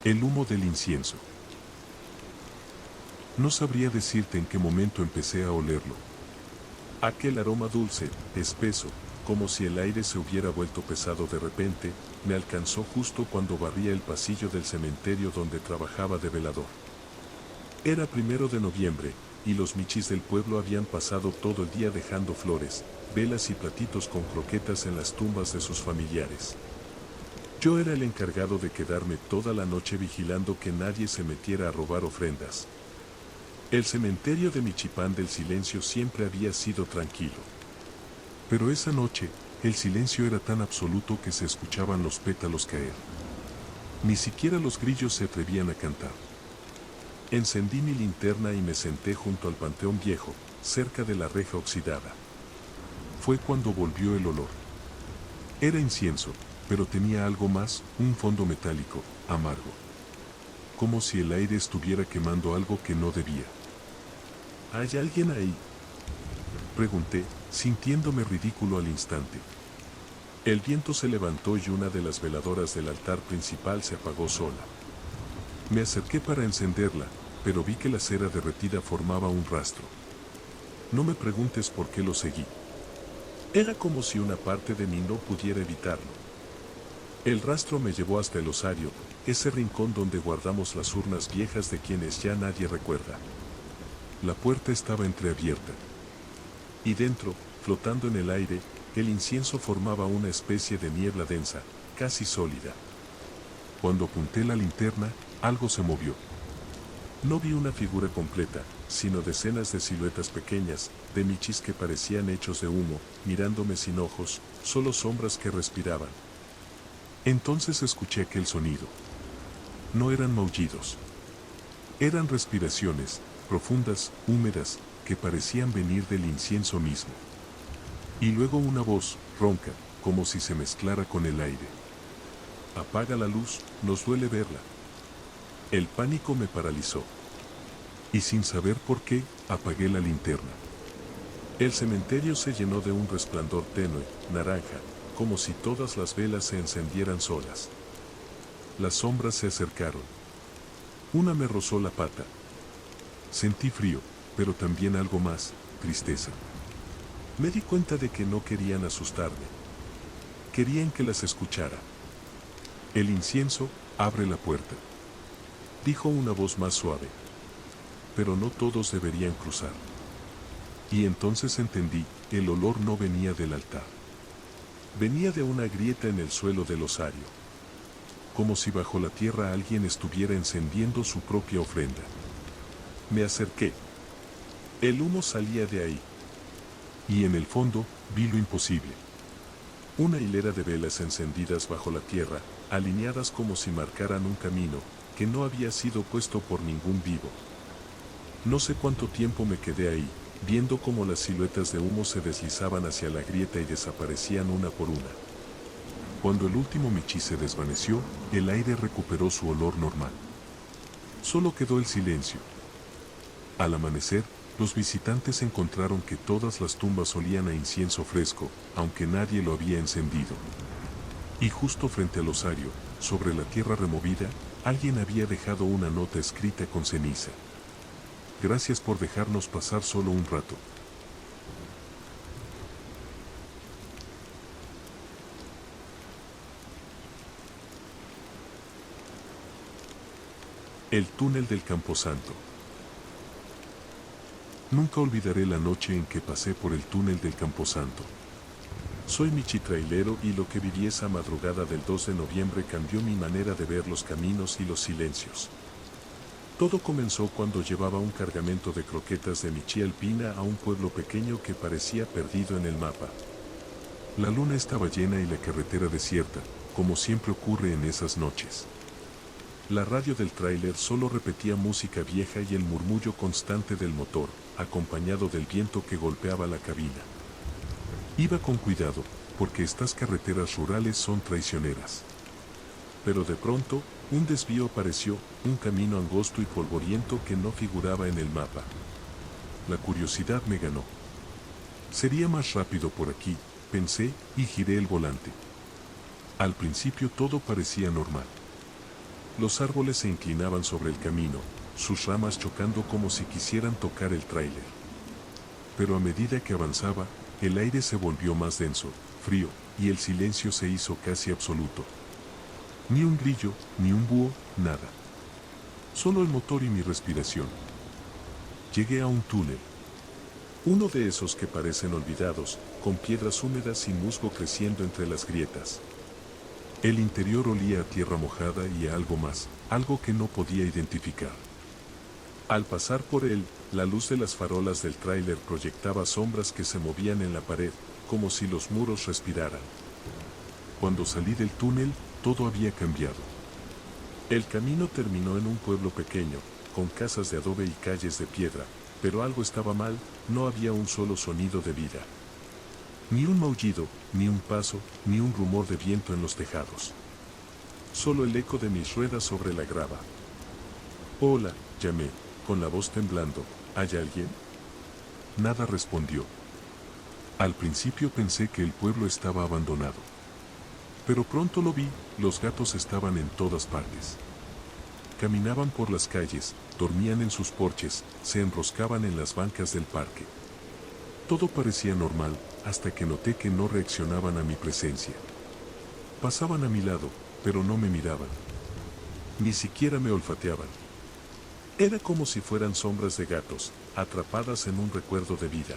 El humo del incienso. No sabría decirte en qué momento empecé a olerlo. Aquel aroma dulce, espeso, como si el aire se hubiera vuelto pesado de repente, me alcanzó justo cuando barría el pasillo del cementerio donde trabajaba de velador. Era 1 de noviembre, y los michis del pueblo habían pasado todo el día dejando flores, velas y platitos con croquetas en las tumbas de sus familiares. Yo era el encargado de quedarme toda la noche vigilando que nadie se metiera a robar ofrendas. El cementerio de Michipán del Silencio siempre había sido tranquilo. Pero esa noche, el silencio era tan absoluto que se escuchaban los pétalos caer. Ni siquiera los grillos se atrevían a cantar. Encendí mi linterna y me senté junto al panteón viejo, cerca de la reja oxidada. Fue cuando volvió el olor. Era incienso, pero tenía algo más, un fondo metálico, amargo. Como si el aire estuviera quemando algo que no debía. ¿Hay alguien ahí?, pregunté, sintiéndome ridículo al instante. El viento se levantó y una de las veladoras del altar principal se apagó sola. Me acerqué para encenderla, pero vi que la cera derretida formaba un rastro. No me preguntes por qué lo seguí. Era como si una parte de mí no pudiera evitarlo. El rastro me llevó hasta el osario, ese rincón donde guardamos las urnas viejas de quienes ya nadie recuerda. La puerta estaba entreabierta. Y dentro, flotando en el aire, el incienso formaba una especie de niebla densa, casi sólida. Cuando apunté la linterna, algo se movió. No vi una figura completa, sino decenas de siluetas pequeñas, de michis que parecían hechos de humo, mirándome sin ojos, solo sombras que respiraban. Entonces escuché aquel sonido. No eran maullidos. Eran respiraciones, profundas, húmedas, que parecían venir del incienso mismo. Y luego una voz, ronca, como si se mezclara con el aire. Apaga la luz, nos duele verla. El pánico me paralizó. Y sin saber por qué, apagué la linterna. El cementerio se llenó de un resplandor tenue, naranja, como si todas las velas se encendieran solas. Las sombras se acercaron. Una me rozó la pata. Sentí frío, pero también algo más, tristeza. Me di cuenta de que no querían asustarme. Querían que las escuchara. El incienso, abre la puerta, dijo una voz más suave. Pero no todos deberían cruzar. Y entonces entendí, el olor no venía del altar. Venía de una grieta en el suelo del osario. Como si bajo la tierra alguien estuviera encendiendo su propia ofrenda. Me acerqué. El humo salía de ahí. Y en el fondo, vi lo imposible. Una hilera de velas encendidas bajo la tierra, alineadas como si marcaran un camino, que no había sido puesto por ningún vivo. No sé cuánto tiempo me quedé ahí, viendo cómo las siluetas de humo se deslizaban hacia la grieta y desaparecían una por una. Cuando el último michí se desvaneció, el aire recuperó su olor normal. Solo quedó el silencio. Al amanecer, los visitantes encontraron que todas las tumbas olían a incienso fresco, aunque nadie lo había encendido. Y justo frente al osario, sobre la tierra removida, alguien había dejado una nota escrita con ceniza. Gracias por dejarnos pasar solo un rato. El túnel del Camposanto. Nunca olvidaré la noche en que pasé por el túnel del Camposanto. Soy michitrailero y lo que viví esa madrugada del 2 de noviembre cambió mi manera de ver los caminos y los silencios. Todo comenzó cuando llevaba un cargamento de croquetas de michi alpina a un pueblo pequeño que parecía perdido en el mapa. La luna estaba llena y la carretera desierta, como siempre ocurre en esas noches. La radio del tráiler solo repetía música vieja y el murmullo constante del motor, acompañado del viento que golpeaba la cabina. Iba con cuidado, porque estas carreteras rurales son traicioneras. Pero de pronto, un desvío apareció, un camino angosto y polvoriento que no figuraba en el mapa. La curiosidad me ganó. Sería más rápido por aquí, pensé, y giré el volante. Al principio todo parecía normal. Los árboles se inclinaban sobre el camino, sus ramas chocando como si quisieran tocar el tráiler. Pero a medida que avanzaba, el aire se volvió más denso, frío, y el silencio se hizo casi absoluto. Ni un grillo, ni un búho, nada. Solo el motor y mi respiración. Llegué a un túnel. Uno de esos que parecen olvidados, con piedras húmedas y musgo creciendo entre las grietas. El interior olía a tierra mojada y a algo más, algo que no podía identificar. Al pasar por él, la luz de las farolas del tráiler proyectaba sombras que se movían en la pared, como si los muros respiraran. Cuando salí del túnel, todo había cambiado. El camino terminó en un pueblo pequeño, con casas de adobe y calles de piedra, pero algo estaba mal, no había un solo sonido de vida. Ni un maullido, ni un paso, ni un rumor de viento en los tejados. Solo el eco de mis ruedas sobre la grava. Hola, llamé, con la voz temblando, ¿hay alguien? Nada respondió. Al principio pensé que el pueblo estaba abandonado. Pero pronto lo vi, los gatos estaban en todas partes. Caminaban por las calles, dormían en sus porches, se enroscaban en las bancas del parque. Todo parecía normal, hasta que noté que no reaccionaban a mi presencia. Pasaban a mi lado, pero no me miraban. Ni siquiera me olfateaban. Era como si fueran sombras de gatos, atrapadas en un recuerdo de vida.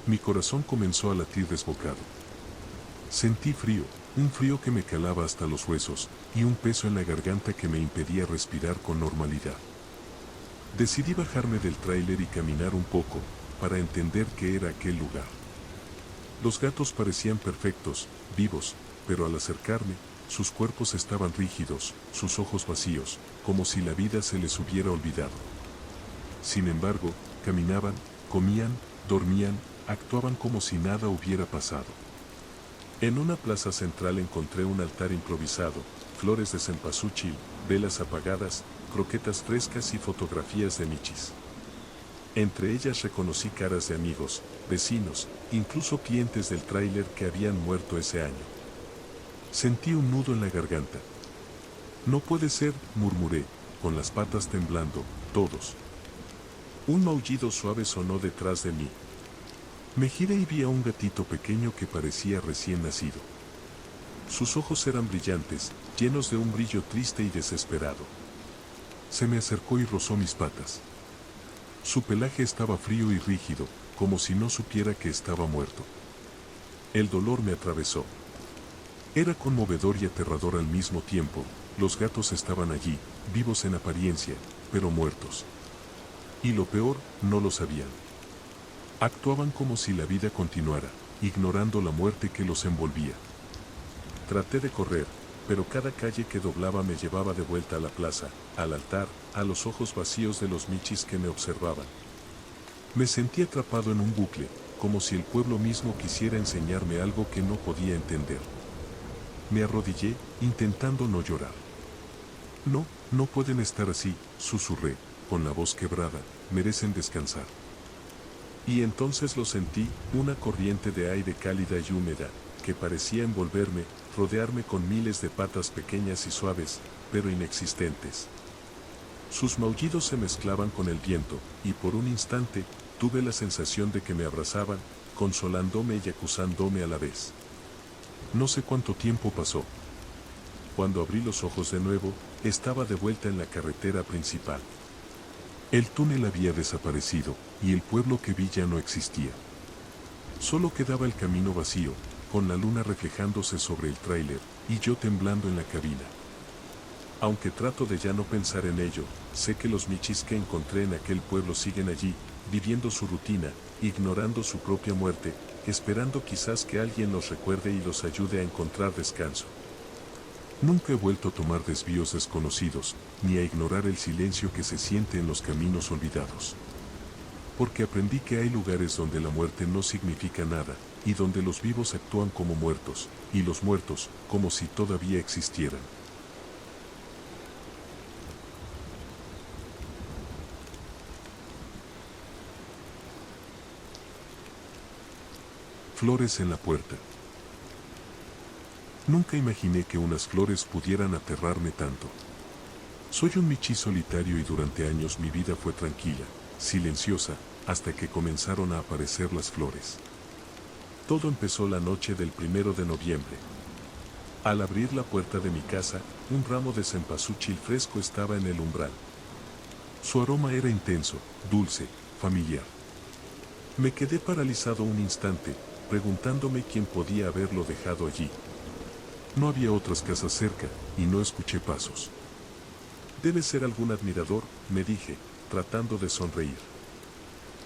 Mi corazón comenzó a latir desbocado. Sentí frío, un frío que me calaba hasta los huesos, y un peso en la garganta que me impedía respirar con normalidad. Decidí bajarme del tráiler y caminar un poco, para entender qué era aquel lugar. Los gatos parecían perfectos, vivos, pero al acercarme, sus cuerpos estaban rígidos, sus ojos vacíos, como si la vida se les hubiera olvidado. Sin embargo, caminaban, comían, dormían, actuaban como si nada hubiera pasado. En una plaza central encontré un altar improvisado, flores de cempasúchil, velas apagadas, croquetas frescas y fotografías de michis. Entre ellas reconocí caras de amigos, vecinos, incluso clientes del tráiler que habían muerto ese año. Sentí un nudo en la garganta. No puede ser, murmuré, con las patas temblando, todos. Un maullido suave sonó detrás de mí. Me giré y vi a un gatito pequeño que parecía recién nacido. Sus ojos eran brillantes, llenos de un brillo triste y desesperado. Se me acercó y rozó mis patas. Su pelaje estaba frío y rígido, como si no supiera que estaba muerto. El dolor me atravesó. Era conmovedor y aterrador al mismo tiempo. Los gatos estaban allí, vivos en apariencia, pero muertos. Y lo peor, no lo sabían. Actuaban como si la vida continuara, ignorando la muerte que los envolvía. Traté de correr, pero cada calle que doblaba me llevaba de vuelta a la plaza, al altar, a los ojos vacíos de los michis que me observaban. Me sentí atrapado en un bucle, como si el pueblo mismo quisiera enseñarme algo que no podía entender. Me arrodillé, intentando no llorar. No, no pueden estar así, susurré, con la voz quebrada, merecen descansar. Y entonces lo sentí, una corriente de aire cálida y húmeda, que parecía envolverme, rodearme con miles de patas pequeñas y suaves, pero inexistentes. Sus maullidos se mezclaban con el viento, y por un instante, tuve la sensación de que me abrazaban, consolándome y acusándome a la vez. No sé cuánto tiempo pasó. Cuando abrí los ojos de nuevo, estaba de vuelta en la carretera principal. El túnel había desaparecido, y el pueblo que vi ya no existía. Solo quedaba el camino vacío, con la luna reflejándose sobre el tráiler, y yo temblando en la cabina. Aunque trato de ya no pensar en ello, sé que los michis que encontré en aquel pueblo siguen allí, viviendo su rutina, ignorando su propia muerte, esperando quizás que alguien los recuerde y los ayude a encontrar descanso. Nunca he vuelto a tomar desvíos desconocidos, ni a ignorar el silencio que se siente en los caminos olvidados. Porque aprendí que hay lugares donde la muerte no significa nada, y donde los vivos actúan como muertos, y los muertos, como si todavía existieran. Flores en la puerta. Nunca imaginé que unas flores pudieran aterrarme tanto. Soy un michi solitario y durante años mi vida fue tranquila, silenciosa, hasta que comenzaron a aparecer las flores. Todo empezó la noche del 1 de noviembre. Al abrir la puerta de mi casa, un ramo de cempasúchil fresco estaba en el umbral. Su aroma era intenso, dulce, familiar. Me quedé paralizado un instante, preguntándome quién podía haberlo dejado allí. No había otras casas cerca, y no escuché pasos. Debe ser algún admirador, me dije, tratando de sonreír.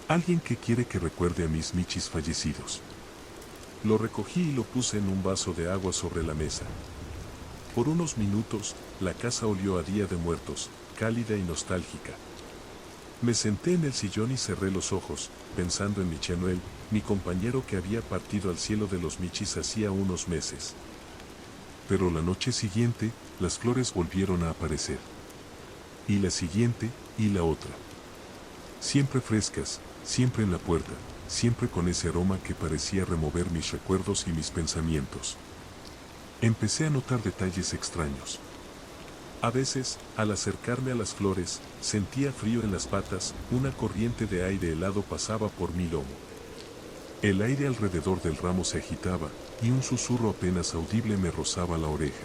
Alguien que quiere que recuerde a mis michis fallecidos. Lo recogí y lo puse en un vaso de agua sobre la mesa. Por unos minutos, la casa olió a Día de Muertos, cálida y nostálgica. Me senté en el sillón y cerré los ojos, pensando en Michanuel, mi compañero que había partido al cielo de los michis hacía unos meses. Pero la noche siguiente, las flores volvieron a aparecer. Y la siguiente, y la otra. Siempre frescas, siempre en la puerta, siempre con ese aroma que parecía remover mis recuerdos y mis pensamientos. Empecé a notar detalles extraños. A veces, al acercarme a las flores, sentía frío en las patas, una corriente de aire helado pasaba por mi lomo. El aire alrededor del ramo se agitaba, y un susurro apenas audible me rozaba la oreja.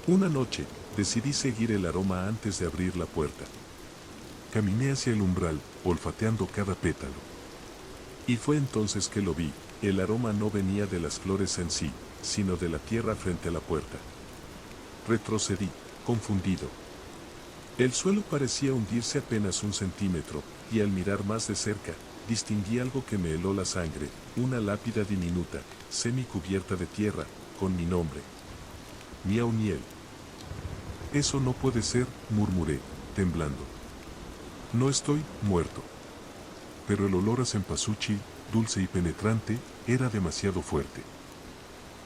Una noche, decidí seguir el aroma antes de abrir la puerta. Caminé hacia el umbral, olfateando cada pétalo. Y fue entonces que lo vi, el aroma no venía de las flores en sí, sino de la tierra frente a la puerta. Retrocedí, confundido. El suelo parecía hundirse apenas un centímetro, y al mirar más de cerca, distinguí algo que me heló la sangre, una lápida diminuta, semicubierta de tierra, con mi nombre. Miauniel. Eso no puede ser, murmuré, temblando. No estoy muerto. Pero el olor a cempasúchil, dulce y penetrante, era demasiado fuerte.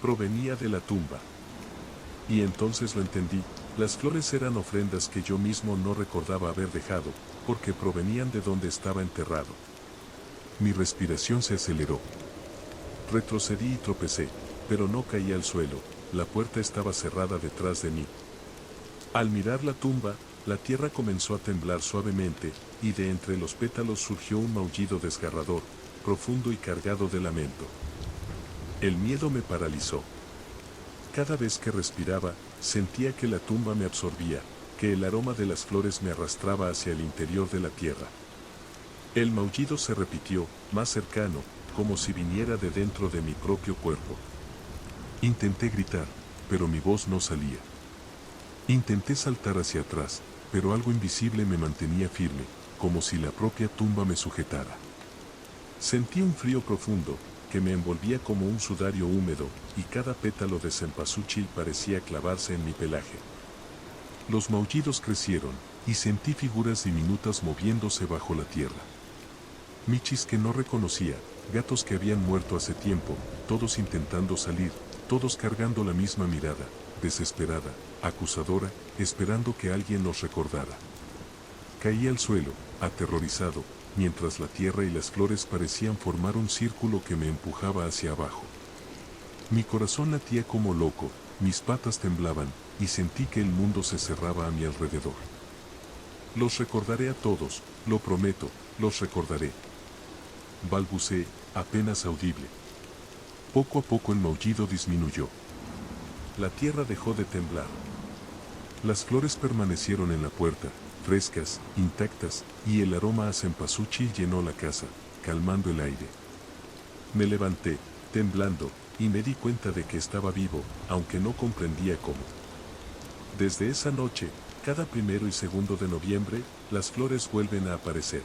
Provenía de la tumba. Y entonces lo entendí, las flores eran ofrendas que yo mismo no recordaba haber dejado, porque provenían de donde estaba enterrado. Mi respiración se aceleró. Retrocedí y tropecé, pero no caí al suelo, la puerta estaba cerrada detrás de mí. Al mirar la tumba, la tierra comenzó a temblar suavemente, y de entre los pétalos surgió un maullido desgarrador, profundo y cargado de lamento. El miedo me paralizó. Cada vez que respiraba, sentía que la tumba me absorbía, que el aroma de las flores me arrastraba hacia el interior de la tierra. El maullido se repitió, más cercano, como si viniera de dentro de mi propio cuerpo. Intenté gritar, pero mi voz no salía. Intenté saltar hacia atrás, pero algo invisible me mantenía firme, como si la propia tumba me sujetara. Sentí un frío profundo, que me envolvía como un sudario húmedo, y cada pétalo de cempasúchil parecía clavarse en mi pelaje. Los maullidos crecieron, y sentí figuras diminutas moviéndose bajo la tierra. Michis que no reconocía, gatos que habían muerto hace tiempo, todos intentando salir, todos cargando la misma mirada, desesperada, acusadora, esperando que alguien los recordara. Caí al suelo, aterrorizado, mientras la tierra y las flores parecían formar un círculo que me empujaba hacia abajo. Mi corazón latía como loco, mis patas temblaban, y sentí que el mundo se cerraba a mi alrededor. Los recordaré a todos, lo prometo, los recordaré. Balbuceé, apenas audible. Poco a poco el maullido disminuyó. La tierra dejó de temblar. Las flores permanecieron en la puerta, frescas, intactas, y el aroma a cempasúchil llenó la casa, calmando el aire. Me levanté, temblando, y me di cuenta de que estaba vivo, aunque no comprendía cómo. Desde esa noche, cada 1 y 2 de noviembre, las flores vuelven a aparecer.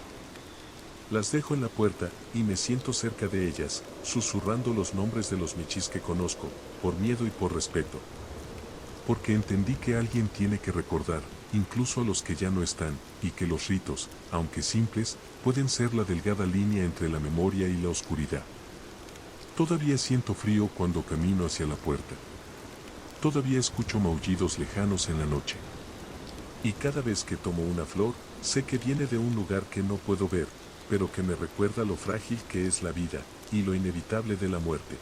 Las dejo en la puerta, y me siento cerca de ellas, susurrando los nombres de los michis que conozco, por miedo y por respeto. Porque entendí que alguien tiene que recordar, incluso a los que ya no están, y que los ritos, aunque simples, pueden ser la delgada línea entre la memoria y la oscuridad. Todavía siento frío cuando camino hacia la puerta. Todavía escucho maullidos lejanos en la noche. Y cada vez que tomo una flor, sé que viene de un lugar que no puedo ver, pero que me recuerda lo frágil que es la vida, y lo inevitable de la muerte.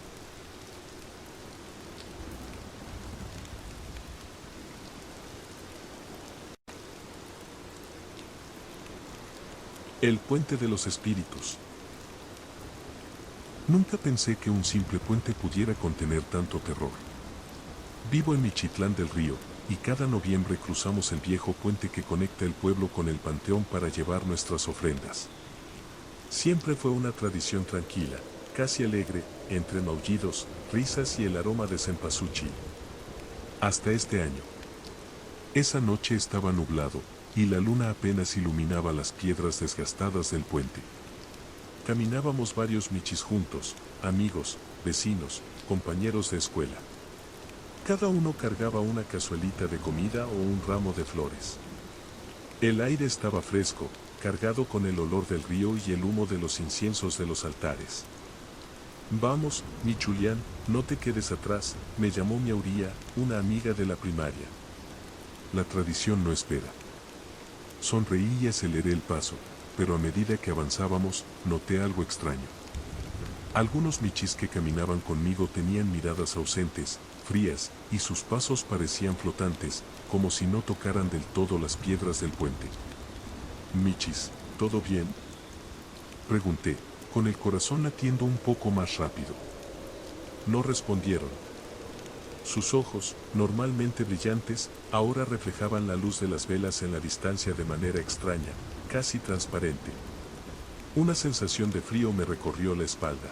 El puente de los espíritus. Nunca pensé que un simple puente pudiera contener tanto terror. Vivo en Michitlán del Río, y cada noviembre cruzamos el viejo puente que conecta el pueblo con el panteón para llevar nuestras ofrendas. Siempre fue una tradición tranquila, casi alegre, entre maullidos, risas y el aroma de cempasúchil. Hasta este año. Esa noche estaba nublado, y la luna apenas iluminaba las piedras desgastadas del puente. Caminábamos varios michis juntos, amigos, vecinos, compañeros de escuela. Cada uno cargaba una cazuelita de comida o un ramo de flores. El aire estaba fresco, cargado con el olor del río y el humo de los inciensos de los altares. Vamos, mi Julián, no te quedes atrás, me llamó mi Auría, una amiga de la primaria. La tradición no espera. Sonreí y aceleré el paso, pero a medida que avanzábamos, noté algo extraño. Algunos michis que caminaban conmigo tenían miradas ausentes, frías, y sus pasos parecían flotantes, como si no tocaran del todo las piedras del puente. Michis, ¿todo bien?, pregunté, con el corazón latiendo un poco más rápido. No respondieron. Sus ojos, normalmente brillantes, ahora reflejaban la luz de las velas en la distancia de manera extraña, casi transparente. Una sensación de frío me recorrió la espalda.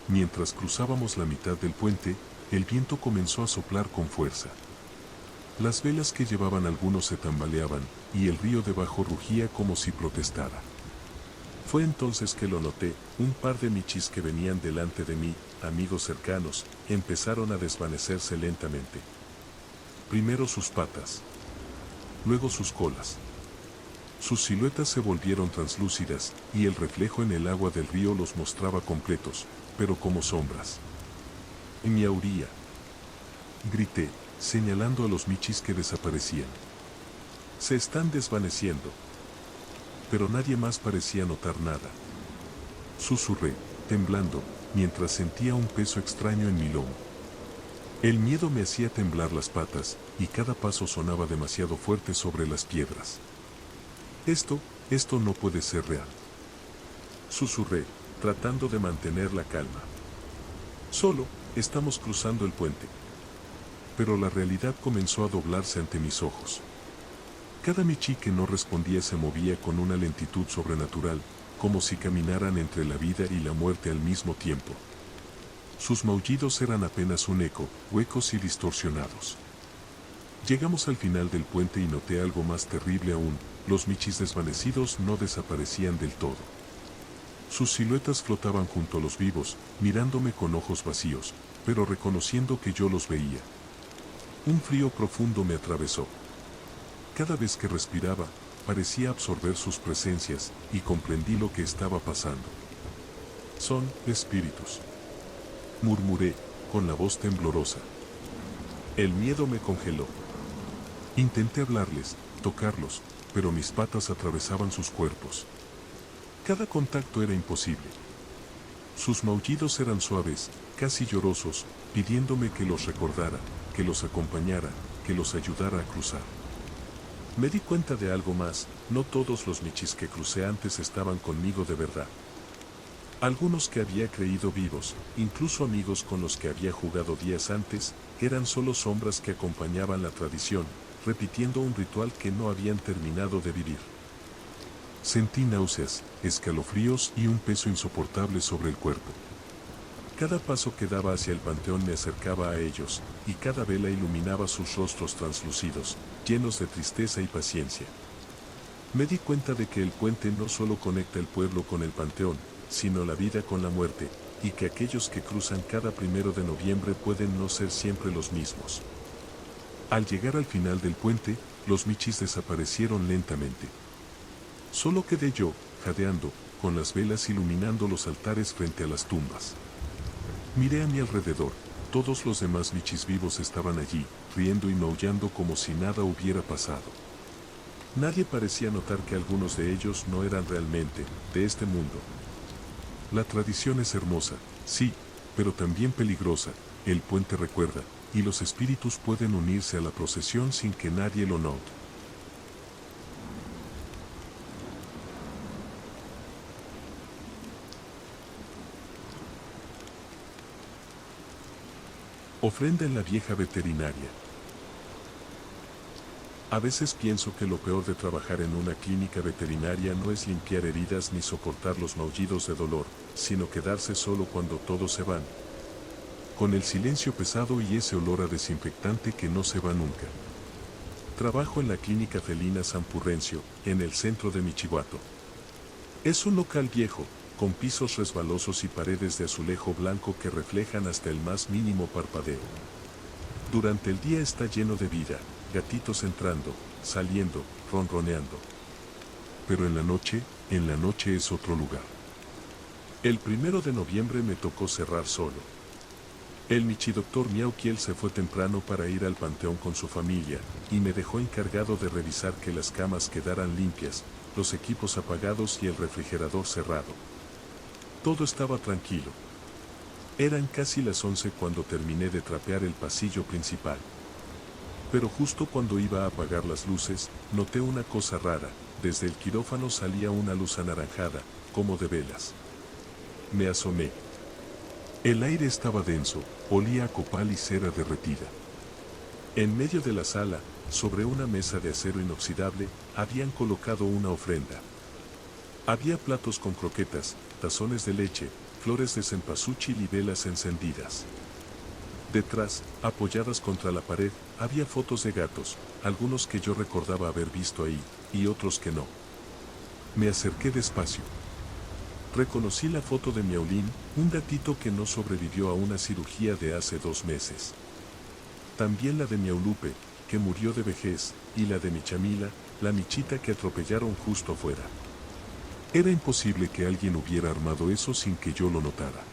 Mientras cruzábamos la mitad del puente, el viento comenzó a soplar con fuerza. Las velas que llevaban algunos se tambaleaban, y el río debajo rugía como si protestara. Fue entonces que lo noté, un par de michis que venían delante de mí, amigos cercanos, empezaron a desvanecerse lentamente. Primero sus patas, luego sus colas. Sus siluetas se volvieron translúcidas, y el reflejo en el agua del río los mostraba completos, pero como sombras. Mi Auría, grité, señalando a los michis que desaparecían. Se están desvaneciendo. Pero nadie más parecía notar nada. Susurré, temblando, mientras sentía un peso extraño en mi lomo. El miedo me hacía temblar las patas, y cada paso sonaba demasiado fuerte sobre las piedras. Esto no puede ser real. Susurré, tratando de mantener la calma. Solo, estamos cruzando el puente. Pero la realidad comenzó a doblarse ante mis ojos. Cada michi que no respondía se movía con una lentitud sobrenatural, como si caminaran entre la vida y la muerte al mismo tiempo. Sus maullidos eran apenas un eco, huecos y distorsionados. Llegamos al final del puente y noté algo más terrible aún, los michis desvanecidos no desaparecían del todo. Sus siluetas flotaban junto a los vivos, mirándome con ojos vacíos, pero reconociendo que yo los veía. Un frío profundo me atravesó. Cada vez que respiraba, parecía absorber sus presencias, y comprendí lo que estaba pasando. Son espíritus, murmuré, con la voz temblorosa. El miedo me congeló. Intenté hablarles, tocarlos, pero mis patas atravesaban sus cuerpos. Cada contacto era imposible. Sus maullidos eran suaves, casi llorosos, pidiéndome que los recordara, que los acompañara, que los ayudara a cruzar. Me di cuenta de algo más, no todos los michis que crucé antes estaban conmigo de verdad. Algunos que había creído vivos, incluso amigos con los que había jugado días antes, eran solo sombras que acompañaban la tradición, repitiendo un ritual que no habían terminado de vivir. Sentí náuseas, escalofríos y un peso insoportable sobre el cuerpo. Cada paso que daba hacia el panteón me acercaba a ellos, y cada vela iluminaba sus rostros translúcidos, llenos de tristeza y paciencia. Me di cuenta de que el puente no solo conecta el pueblo con el panteón, sino la vida con la muerte, y que aquellos que cruzan cada 1 de noviembre pueden no ser siempre los mismos. Al llegar al final del puente, los michis desaparecieron lentamente. Solo quedé yo, jadeando, con las velas iluminando los altares frente a las tumbas. Miré a mi alrededor, todos los demás michis vivos estaban allí, riendo y maullando como si nada hubiera pasado. Nadie parecía notar que algunos de ellos no eran realmente de este mundo. La tradición es hermosa, sí, pero también peligrosa, el puente recuerda, y los espíritus pueden unirse a la procesión sin que nadie lo note. Ofrenda en la vieja veterinaria. A veces pienso que lo peor de trabajar en una clínica veterinaria no es limpiar heridas ni soportar los maullidos de dolor, sino quedarse solo cuando todos se van. Con el silencio pesado y ese olor a desinfectante que no se va nunca. Trabajo en la clínica felina San Purrencio, en el centro de Michihuato. Es un local viejo, con pisos resbalosos y paredes de azulejo blanco que reflejan hasta el más mínimo parpadeo. Durante el día está lleno de vida, gatitos entrando, saliendo, ronroneando. Pero en la noche es otro lugar. El 1 de noviembre me tocó cerrar solo. El michidoctor Miaukiel se fue temprano para ir al panteón con su familia, y me dejó encargado de revisar que las camas quedaran limpias, los equipos apagados y el refrigerador cerrado. Todo estaba tranquilo. Eran casi las 11 cuando terminé de trapear el pasillo principal. Pero justo cuando iba a apagar las luces, noté una cosa rara. Desde el quirófano salía una luz anaranjada, como de velas. Me asomé. El aire estaba denso, olía a copal y cera derretida. En medio de la sala, sobre una mesa de acero inoxidable, habían colocado una ofrenda. Había platos con croquetas, tazones de leche, flores de cempasúchil y velas encendidas. Detrás, apoyadas contra la pared, había fotos de gatos, algunos que yo recordaba haber visto ahí, y otros que no. Me acerqué despacio. Reconocí la foto de Miaulín, un gatito que no sobrevivió a una cirugía de hace 2 meses. También la de Miaulupe, que murió de vejez, y la de Michamila, la michita que atropellaron justo afuera. Era imposible que alguien hubiera armado eso sin que yo lo notara.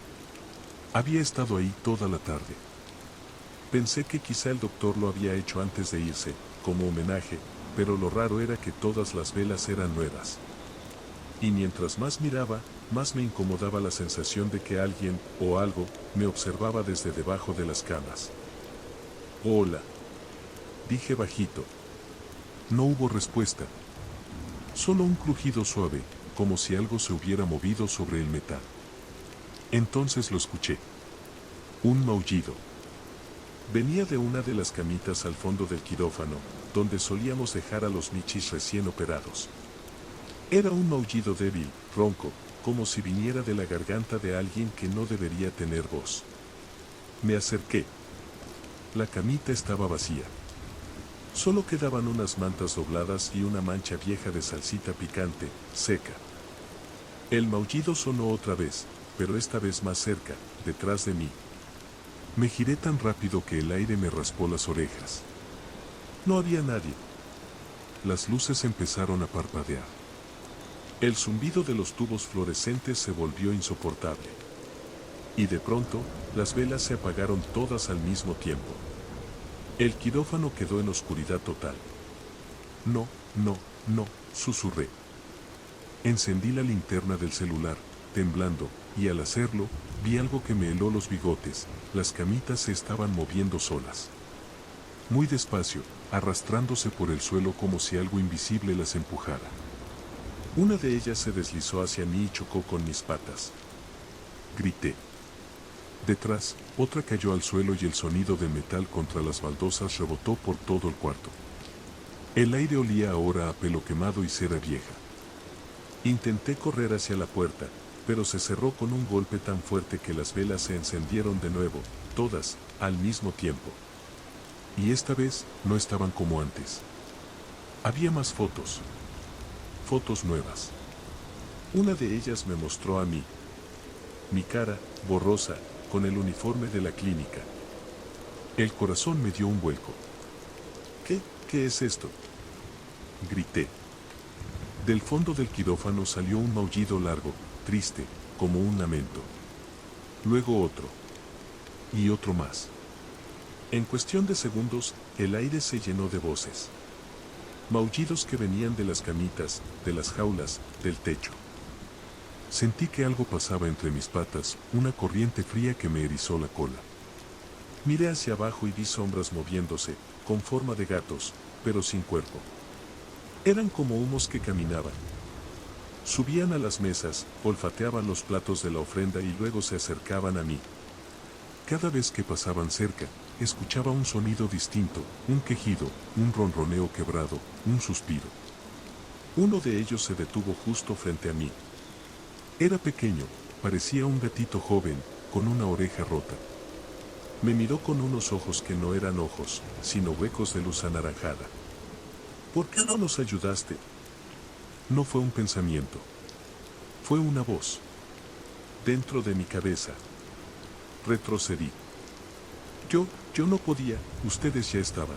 Había estado ahí toda la tarde. Pensé que quizá el doctor lo había hecho antes de irse, como homenaje, pero lo raro era que todas las velas eran nuevas. Y mientras más miraba, más me incomodaba la sensación de que alguien, o algo, me observaba desde debajo de las camas. «Hola», dije bajito. No hubo respuesta. Solo un crujido suave, como si algo se hubiera movido sobre el metal. Entonces lo escuché. Un maullido. Venía de una de las camitas al fondo del quirófano, donde solíamos dejar a los michis recién operados. Era un maullido débil, ronco, como si viniera de la garganta de alguien que no debería tener voz. Me acerqué. La camita estaba vacía. Solo quedaban unas mantas dobladas y una mancha vieja de salsita picante, seca. El maullido sonó otra vez, pero esta vez más cerca, detrás de mí. Me giré tan rápido que el aire me raspó las orejas. No había nadie. Las luces empezaron a parpadear. El zumbido de los tubos fluorescentes se volvió insoportable. Y de pronto, las velas se apagaron todas al mismo tiempo. El quirófano quedó en oscuridad total. No, susurré. Encendí la linterna del celular, temblando, y al hacerlo, vi algo que me heló los bigotes. Las camitas se estaban moviendo solas. Muy despacio, arrastrándose por el suelo como si algo invisible las empujara. Una de ellas se deslizó hacia mí y chocó con mis patas. Grité. Detrás, otra cayó al suelo y el sonido de metal contra las baldosas rebotó por todo el cuarto. El aire olía ahora a pelo quemado y cera vieja. Intenté correr hacia la puerta, pero se cerró con un golpe tan fuerte que las velas se encendieron de nuevo, todas, al mismo tiempo. Y esta vez, no estaban como antes. Había más fotos. Fotos nuevas. Una de ellas me mostró a mí. Mi cara, borrosa, con el uniforme de la clínica. El corazón me dio un vuelco. ¿Qué es esto?, grité. Del fondo del quirófano salió un maullido largo, triste, como un lamento. Luego otro. Y otro más. En cuestión de segundos, el aire se llenó de voces. Maullidos que venían de las camitas, de las jaulas, del techo. Sentí que algo pasaba entre mis patas, una corriente fría que me erizó la cola. Miré hacia abajo y vi sombras moviéndose, con forma de gatos, pero sin cuerpo. Eran como humos que caminaban. Subían a las mesas, olfateaban los platos de la ofrenda y luego se acercaban a mí. Cada vez que pasaban cerca, escuchaba un sonido distinto, un quejido, un ronroneo quebrado, un suspiro. Uno de ellos se detuvo justo frente a mí. Era pequeño, parecía un gatito joven, con una oreja rota. Me miró con unos ojos que no eran ojos, sino huecos de luz anaranjada. ¿Por qué no nos ayudaste? No fue un pensamiento. Fue una voz. Dentro de mi cabeza. Retrocedí. Yo no podía, ustedes ya estaban.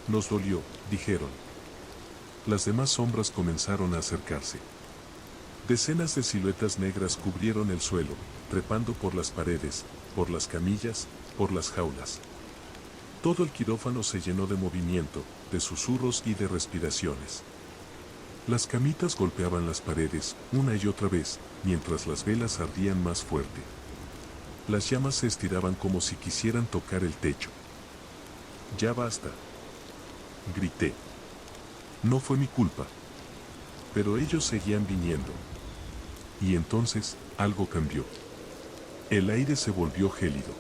Nos dolió, dijeron. Las demás sombras comenzaron a acercarse. Decenas de siluetas negras cubrieron el suelo, trepando por las paredes, por las camillas, por las jaulas. Todo el quirófano se llenó de movimiento, de susurros y de respiraciones. Las camitas golpeaban las paredes, una y otra vez, mientras las velas ardían más fuerte. Las llamas se estiraban como si quisieran tocar el techo. Ya basta. Grité. No fue mi culpa. Pero ellos seguían viniendo. Y entonces, algo cambió. El aire se volvió gélido.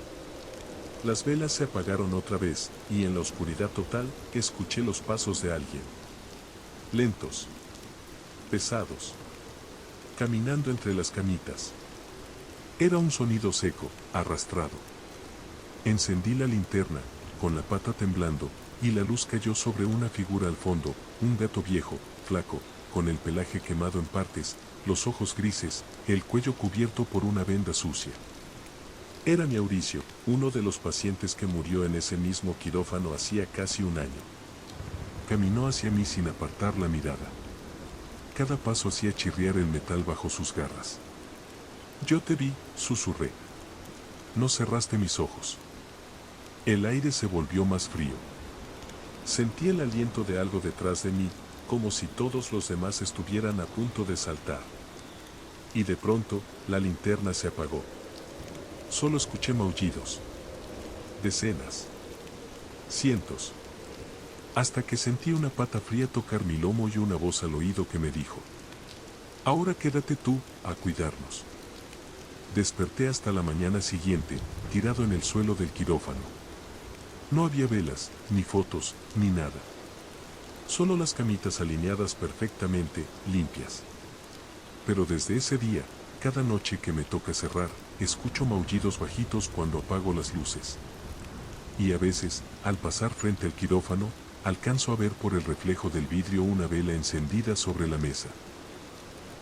Las velas se apagaron otra vez, y en la oscuridad total, escuché los pasos de alguien. Lentos. Pesados. Caminando entre las camitas. Era un sonido seco, arrastrado. Encendí la linterna, con la pata temblando, y la luz cayó sobre una figura al fondo, un gato viejo, flaco, con el pelaje quemado en partes, los ojos grises, el cuello cubierto por una venda sucia. Era Mauricio, uno de los pacientes que murió en ese mismo quirófano hacía casi un año. Caminó hacia mí sin apartar la mirada. Cada paso hacía chirriar el metal bajo sus garras. Yo te vi, susurré. No cerraste mis ojos. El aire se volvió más frío. Sentí el aliento de algo detrás de mí, como si todos los demás estuvieran a punto de saltar. Y de pronto, la linterna se apagó. Solo escuché maullidos. Decenas. Cientos. Hasta que sentí una pata fría tocar mi lomo y una voz al oído que me dijo: ahora quédate tú, a cuidarnos. Desperté hasta la mañana siguiente, tirado en el suelo del quirófano. No había velas, ni fotos, ni nada. Solo las camitas alineadas perfectamente, limpias. Pero desde ese día, cada noche que me toca cerrar, escucho maullidos bajitos cuando apago las luces. Y a veces, al pasar frente al quirófano, alcanzo a ver por el reflejo del vidrio una vela encendida sobre la mesa.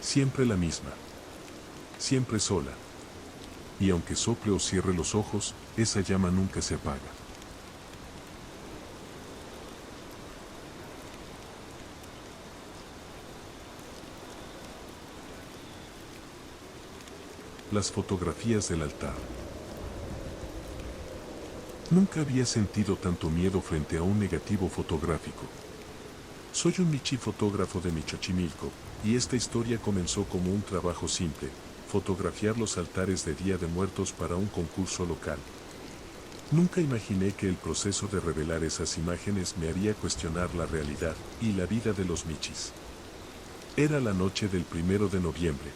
Siempre la misma. Siempre sola. Y aunque sople o cierre los ojos, esa llama nunca se apaga. Las fotografías del altar. Nunca había sentido tanto miedo frente a un negativo fotográfico. Soy un Michi fotógrafo de Michochimilco, y esta historia comenzó como un trabajo simple: fotografiar los altares de Día de Muertos para un concurso local. Nunca imaginé que el proceso de revelar esas imágenes me haría cuestionar la realidad y la vida de los Michis. Era la noche del 1 de noviembre.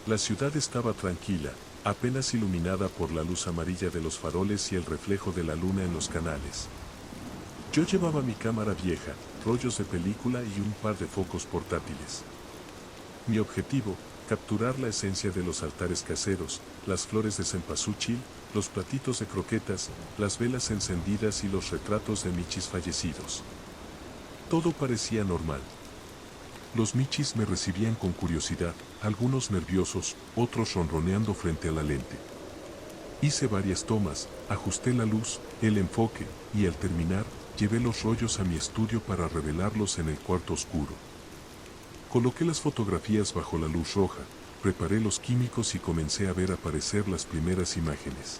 La ciudad estaba tranquila, apenas iluminada por la luz amarilla de los faroles y el reflejo de la luna en los canales. Yo llevaba mi cámara vieja, rollos de película y un par de focos portátiles. Mi objetivo: capturar la esencia de los altares caseros, las flores de cempasúchil, los platitos de croquetas, las velas encendidas y los retratos de michis fallecidos. Todo parecía normal. Los michis me recibían con curiosidad, algunos nerviosos, otros ronroneando frente a la lente. Hice varias tomas, ajusté la luz, el enfoque, y al terminar, llevé los rollos a mi estudio para revelarlos en el cuarto oscuro. Coloqué las fotografías bajo la luz roja, preparé los químicos y comencé a ver aparecer las primeras imágenes.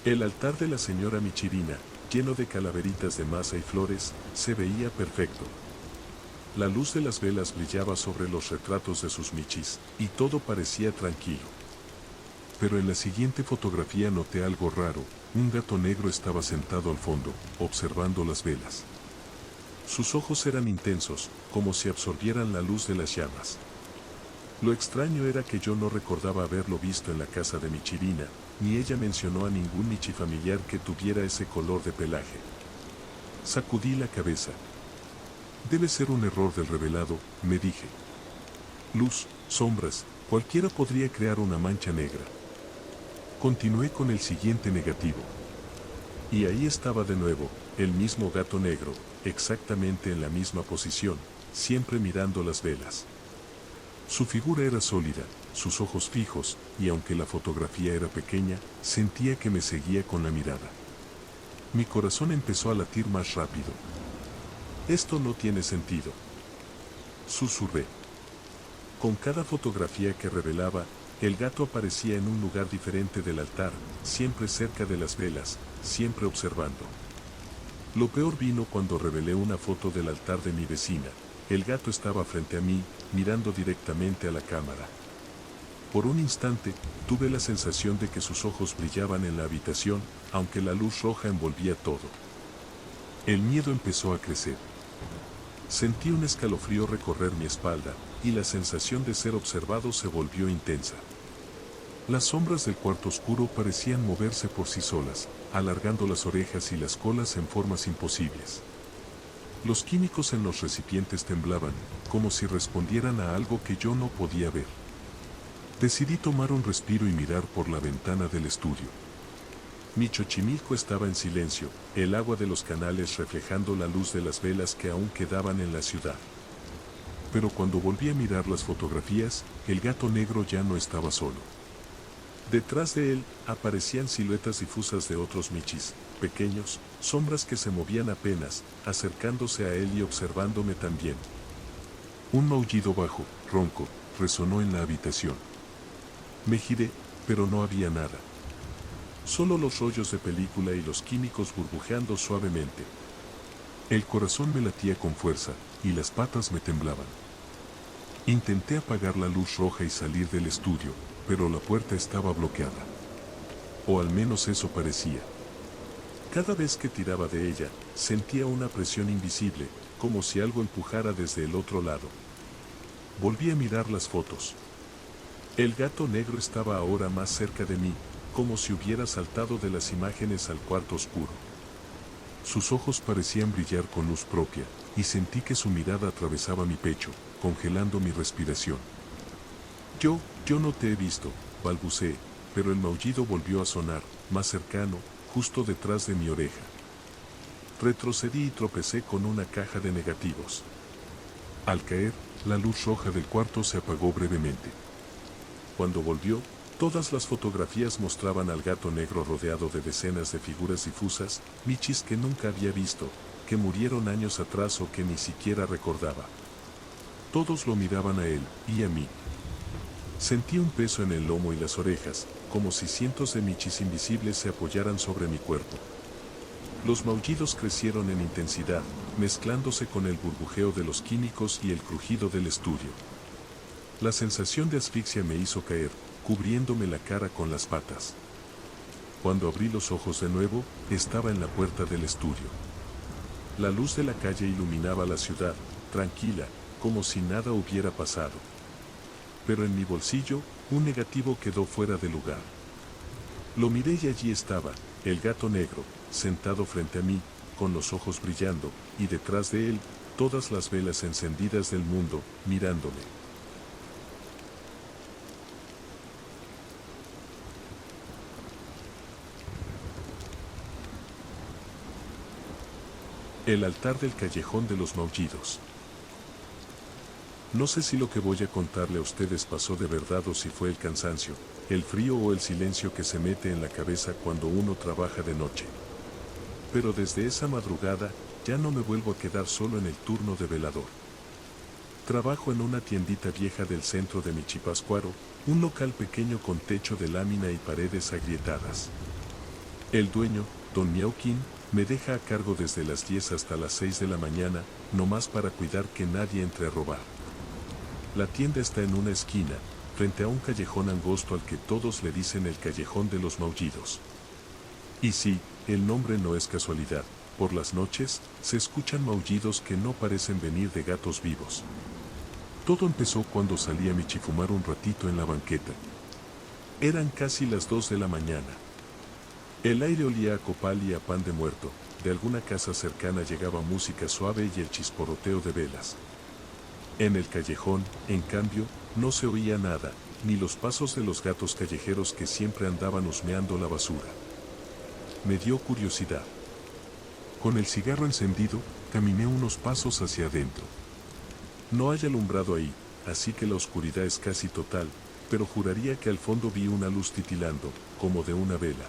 El altar de la señora Michirina, lleno de calaveritas de masa y flores, se veía perfecto. La luz de las velas brillaba sobre los retratos de sus michis, y todo parecía tranquilo. Pero en la siguiente fotografía noté algo raro: un gato negro estaba sentado al fondo, observando las velas. Sus ojos eran intensos, como si absorbieran la luz de las llamas. Lo extraño era que yo no recordaba haberlo visto en la casa de Michirina, ni ella mencionó a ningún Michi familiar que tuviera ese color de pelaje. Sacudí la cabeza. Debe ser un error del revelado, me dije. Luz, sombras, cualquiera podría crear una mancha negra. Continué con el siguiente negativo. Y ahí estaba de nuevo, el mismo gato negro, exactamente en la misma posición, siempre mirando las velas. Su figura era sólida, sus ojos fijos, y aunque la fotografía era pequeña, sentía que me seguía con la mirada. Mi corazón empezó a latir más rápido. Esto no tiene sentido. Susurré. Con cada fotografía que revelaba, el gato aparecía en un lugar diferente del altar, siempre cerca de las velas, siempre observando. Lo peor vino cuando revelé una foto del altar de mi vecina. El gato estaba frente a mí, mirando directamente a la cámara. Por un instante, tuve la sensación de que sus ojos brillaban en la habitación, aunque la luz roja envolvía todo. El miedo empezó a crecer. Sentí un escalofrío recorrer mi espalda, y la sensación de ser observado se volvió intensa. Las sombras del cuarto oscuro parecían moverse por sí solas, alargando las orejas y las colas en formas imposibles. Los químicos en los recipientes temblaban, como si respondieran a algo que yo no podía ver. Decidí tomar un respiro y mirar por la ventana del estudio. Mi Xochimilco estaba en silencio, el agua de los canales reflejando la luz de las velas que aún quedaban en la ciudad. Pero cuando volví a mirar las fotografías, el gato negro ya no estaba solo. Detrás de él, aparecían siluetas difusas de otros michis, pequeños, sombras que se movían apenas, acercándose a él y observándome también. Un maullido bajo, ronco, resonó en la habitación. Me giré, pero no había nada. Solo los rollos de película y los químicos burbujeando suavemente. El corazón me latía con fuerza, y las patas me temblaban. Intenté apagar la luz roja y salir del estudio, pero la puerta estaba bloqueada. O al menos eso parecía. Cada vez que tiraba de ella, sentía una presión invisible, como si algo empujara desde el otro lado. Volví a mirar las fotos. El gato negro estaba ahora más cerca de mí, como si hubiera saltado de las imágenes al cuarto oscuro. Sus ojos parecían brillar con luz propia, y sentí que su mirada atravesaba mi pecho, congelando mi respiración. Yo no te he visto, balbuceé, pero el maullido volvió a sonar, más cercano, justo detrás de mi oreja. Retrocedí y tropecé con una caja de negativos. Al caer, la luz roja del cuarto se apagó brevemente. Cuando volvió, todas las fotografías mostraban al gato negro rodeado de decenas de figuras difusas, michis que nunca había visto, que murieron años atrás o que ni siquiera recordaba. Todos lo miraban a él, y a mí. Sentí un peso en el lomo y las orejas, como si cientos de michis invisibles se apoyaran sobre mi cuerpo. Los maullidos crecieron en intensidad, mezclándose con el burbujeo de los químicos y el crujido del estudio. La sensación de asfixia me hizo caer, cubriéndome la cara con las patas. Cuando abrí los ojos de nuevo, estaba en la puerta del estudio. La luz de la calle iluminaba la ciudad, tranquila, como si nada hubiera pasado. Pero en mi bolsillo, un negativo quedó fuera de lugar. Lo miré y allí estaba, el gato negro, sentado frente a mí, con los ojos brillando, y detrás de él, todas las velas encendidas del mundo, mirándome. El altar del callejón de los maullidos. No sé si lo que voy a contarle a ustedes pasó de verdad o si fue el cansancio, el frío o el silencio que se mete en la cabeza cuando uno trabaja de noche. Pero desde esa madrugada, ya no me vuelvo a quedar solo en el turno de velador. Trabajo en una tiendita vieja del centro de Michipáscuaro, un local pequeño con techo de lámina y paredes agrietadas. El dueño, don Miauquín, me deja a cargo desde las 10 hasta las 6 de la mañana, nomás para cuidar que nadie entre a robar. La tienda está en una esquina, frente a un callejón angosto al que todos le dicen el callejón de los maullidos. Y sí, el nombre no es casualidad, por las noches, se escuchan maullidos que no parecen venir de gatos vivos. Todo empezó cuando salí a michifumar un ratito en la banqueta. Eran casi las 2 de la mañana. El aire olía a copal y a pan de muerto. De alguna casa cercana llegaba música suave y el chisporroteo de velas. En el callejón, en cambio, no se oía nada, ni los pasos de los gatos callejeros que siempre andaban husmeando la basura. Me dio curiosidad. Con el cigarro encendido, caminé unos pasos hacia adentro. No hay alumbrado ahí, así que la oscuridad es casi total, pero juraría que al fondo vi una luz titilando, como de una vela.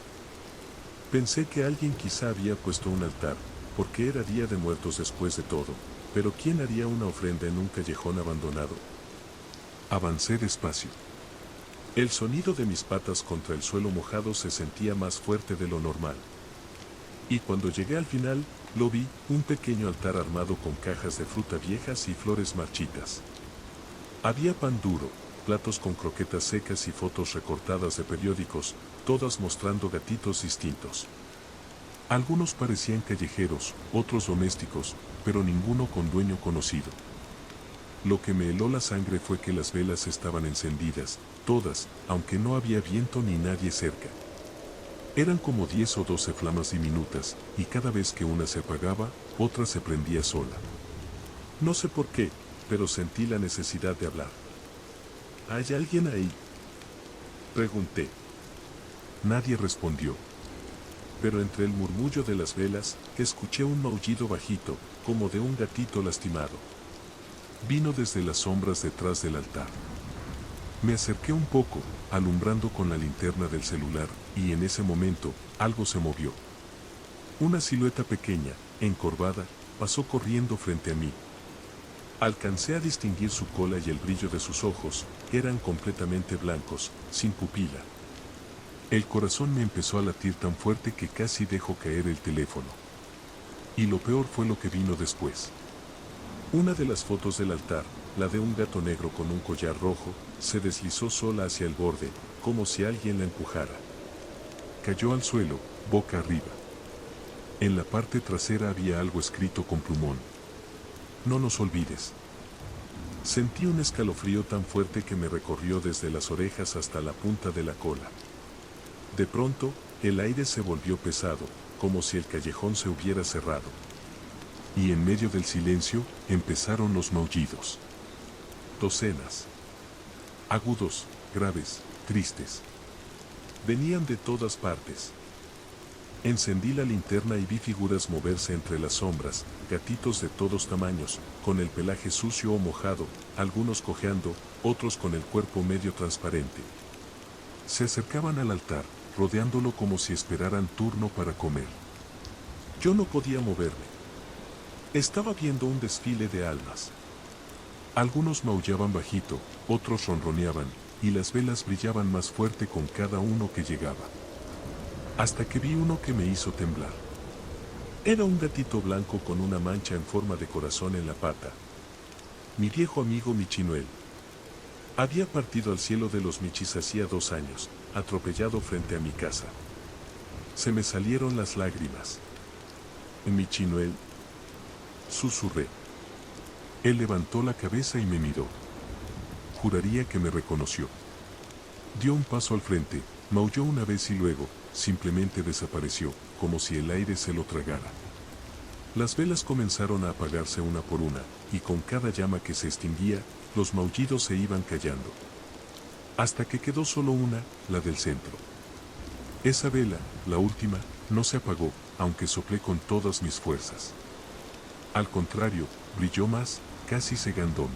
Pensé que alguien quizá había puesto un altar, porque era día de muertos después de todo, pero ¿quién haría una ofrenda en un callejón abandonado? Avancé despacio. El sonido de mis patas contra el suelo mojado se sentía más fuerte de lo normal. Y cuando llegué al final, lo vi, un pequeño altar armado con cajas de fruta viejas y flores marchitas. Había pan duro, platos con croquetas secas y fotos recortadas de periódicos, todas mostrando gatitos distintos. Algunos parecían callejeros, otros domésticos, pero ninguno con dueño conocido. Lo que me heló la sangre fue que las velas estaban encendidas, todas, aunque no había viento ni nadie cerca. Eran como 10 o 12 flamas diminutas, y cada vez que una se apagaba, otra se prendía sola. No sé por qué, pero sentí la necesidad de hablar. ¿Hay alguien ahí?, pregunté. Nadie respondió. Pero entre el murmullo de las velas, escuché un maullido bajito, como de un gatito lastimado. Vino desde las sombras detrás del altar. Me acerqué un poco, alumbrando con la linterna del celular, y en ese momento, algo se movió. Una silueta pequeña, encorvada, pasó corriendo frente a mí. Alcancé a distinguir su cola y el brillo de sus ojos, que eran completamente blancos, sin pupila. El corazón me empezó a latir tan fuerte que casi dejó caer el teléfono. Y lo peor fue lo que vino después. Una de las fotos del altar, la de un gato negro con un collar rojo, se deslizó sola hacia el borde, como si alguien la empujara. Cayó al suelo, boca arriba. En la parte trasera había algo escrito con plumón. No nos olvides. Sentí un escalofrío tan fuerte que me recorrió desde las orejas hasta la punta de la cola. De pronto, el aire se volvió pesado, como si el callejón se hubiera cerrado. Y en medio del silencio, empezaron los maullidos. Docenas. Agudos, graves, tristes. Venían de todas partes. Encendí la linterna y vi figuras moverse entre las sombras, gatitos de todos tamaños, con el pelaje sucio o mojado, algunos cojeando, otros con el cuerpo medio transparente. Se acercaban al altar, rodeándolo como si esperaran turno para comer. Yo no podía moverme. Estaba viendo un desfile de almas. Algunos maullaban bajito, otros ronroneaban, y las velas brillaban más fuerte con cada uno que llegaba. Hasta que vi uno que me hizo temblar. Era un gatito blanco con una mancha en forma de corazón en la pata. Mi viejo amigo Michinuel. Había partido al cielo de los Michis hacía 2 años, atropellado frente a mi casa. Se me salieron las lágrimas. Michinuel, susurré. Él levantó la cabeza y me miró. Juraría que me reconoció. Dio un paso al frente, maulló una vez y luego, simplemente desapareció, como si el aire se lo tragara. Las velas comenzaron a apagarse una por una, y con cada llama que se extinguía, los maullidos se iban callando. Hasta que quedó solo una, la del centro. Esa vela, la última, no se apagó, aunque soplé con todas mis fuerzas. Al contrario, brilló más, casi cegándome.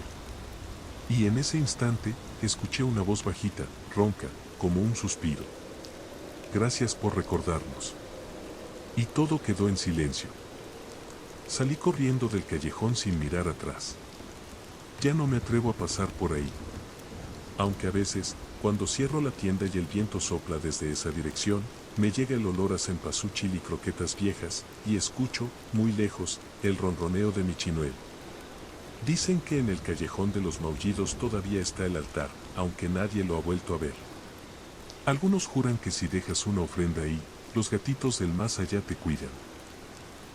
Y en ese instante, escuché una voz bajita, ronca, como un suspiro. Gracias por recordarnos. Y todo quedó en silencio. Salí corriendo del callejón sin mirar atrás. Ya no me atrevo a pasar por ahí. Aunque a veces, cuando cierro la tienda y el viento sopla desde esa dirección, me llega el olor a cempasúchil y croquetas viejas, y escucho, muy lejos, el ronroneo de Michinuel. Dicen que en el callejón de los maullidos todavía está el altar, aunque nadie lo ha vuelto a ver. Algunos juran que si dejas una ofrenda ahí, los gatitos del más allá te cuidan.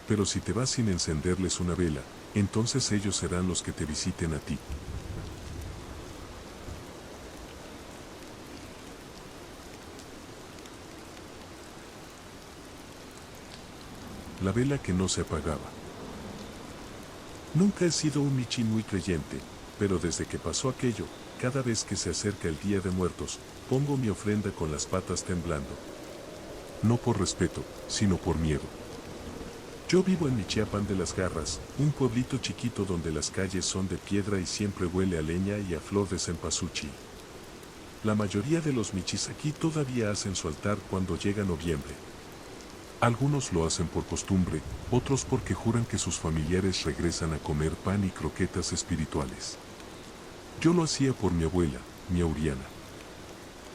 Pero si te vas sin encenderles una vela, entonces ellos serán los que te visiten a ti. la vela que no se apagaba. Nunca he sido un Michi muy creyente, pero desde que pasó aquello, cada vez que se acerca el Día de Muertos, pongo mi ofrenda con las patas temblando. No por respeto, sino por miedo. Yo vivo en Michiapan de las Garras, un pueblito chiquito donde las calles son de piedra y siempre huele a leña y a flor de cempasúchil. La mayoría de los michis aquí todavía hacen su altar cuando llega noviembre. Algunos lo hacen por costumbre, otros porque juran que sus familiares regresan a comer pan y croquetas espirituales. Yo lo hacía por mi abuela, mi Auriana.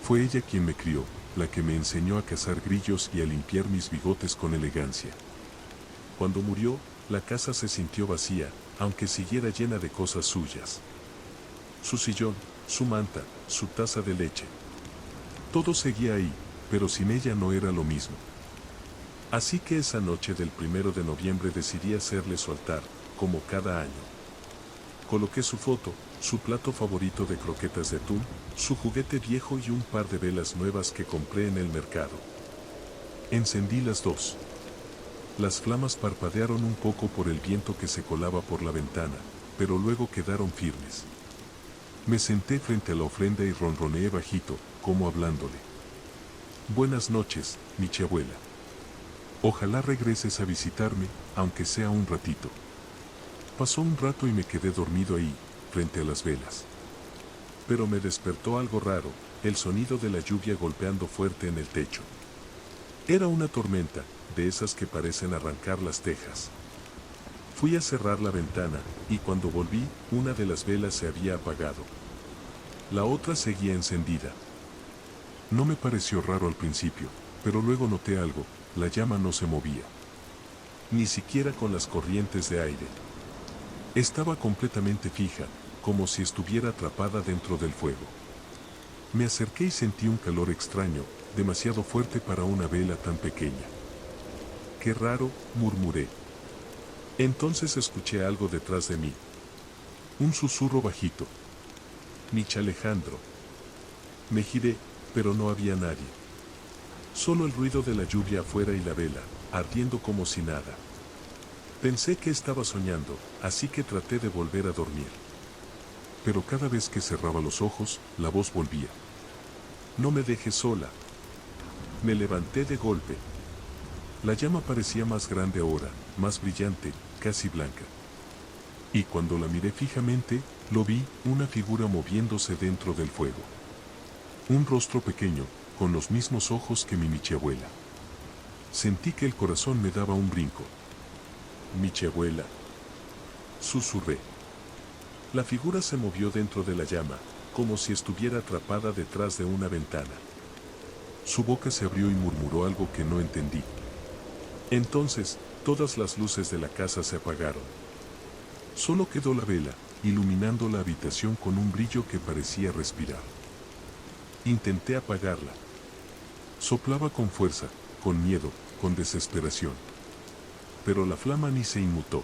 Fue ella quien me crió, la que me enseñó a cazar grillos y a limpiar mis bigotes con elegancia. Cuando murió, la casa se sintió vacía, aunque siguiera llena de cosas suyas. Su sillón, su manta, su taza de leche. Todo seguía ahí, pero sin ella no era lo mismo. Así que esa noche del 1 de noviembre decidí hacerle su altar, como cada año. Coloqué su foto, su plato favorito de croquetas de atún, su juguete viejo y un par de velas nuevas que compré en el mercado. Encendí las dos. Las flamas parpadearon un poco por el viento que se colaba por la ventana, pero luego quedaron firmes. Me senté frente a la ofrenda y ronroneé bajito, como hablándole. Buenas noches, Michiabuela. Ojalá regreses a visitarme, aunque sea un ratito. Pasó un rato y me quedé dormido ahí, frente a las velas. Pero me despertó algo raro, el sonido de la lluvia golpeando fuerte en el techo. Era una tormenta, de esas que parecen arrancar las tejas. Fui a cerrar la ventana, y cuando volví, una de las velas se había apagado. La otra seguía encendida. No me pareció raro al principio, pero luego noté algo, la llama no se movía. Ni siquiera con las corrientes de aire. Estaba completamente fija, como si estuviera atrapada dentro del fuego. Me acerqué y sentí un calor extraño, demasiado fuerte para una vela tan pequeña. Qué raro, murmuré. Entonces escuché algo detrás de mí. Un susurro bajito. Mich Alejandro. Me giré, pero no había nadie. Solo el ruido de la lluvia afuera y la vela, ardiendo como si nada. Pensé que estaba soñando, así que traté de volver a dormir. Pero cada vez que cerraba los ojos, la voz volvía. No me dejes sola. Me levanté de golpe. La llama parecía más grande ahora, más brillante, casi blanca. Y cuando la miré fijamente, lo vi, una figura moviéndose dentro del fuego. Un rostro pequeño, con los mismos ojos que mi Michiabuela. Sentí que el corazón me daba un brinco. Michiabuela. Susurré. La figura se movió dentro de la llama, como si estuviera atrapada detrás de una ventana. Su boca se abrió y murmuró algo que no entendí. Entonces, todas las luces de la casa se apagaron. Solo quedó la vela, iluminando la habitación con un brillo que parecía respirar. Intenté apagarla. Soplaba con fuerza, con miedo, con desesperación. Pero la flama ni se inmutó.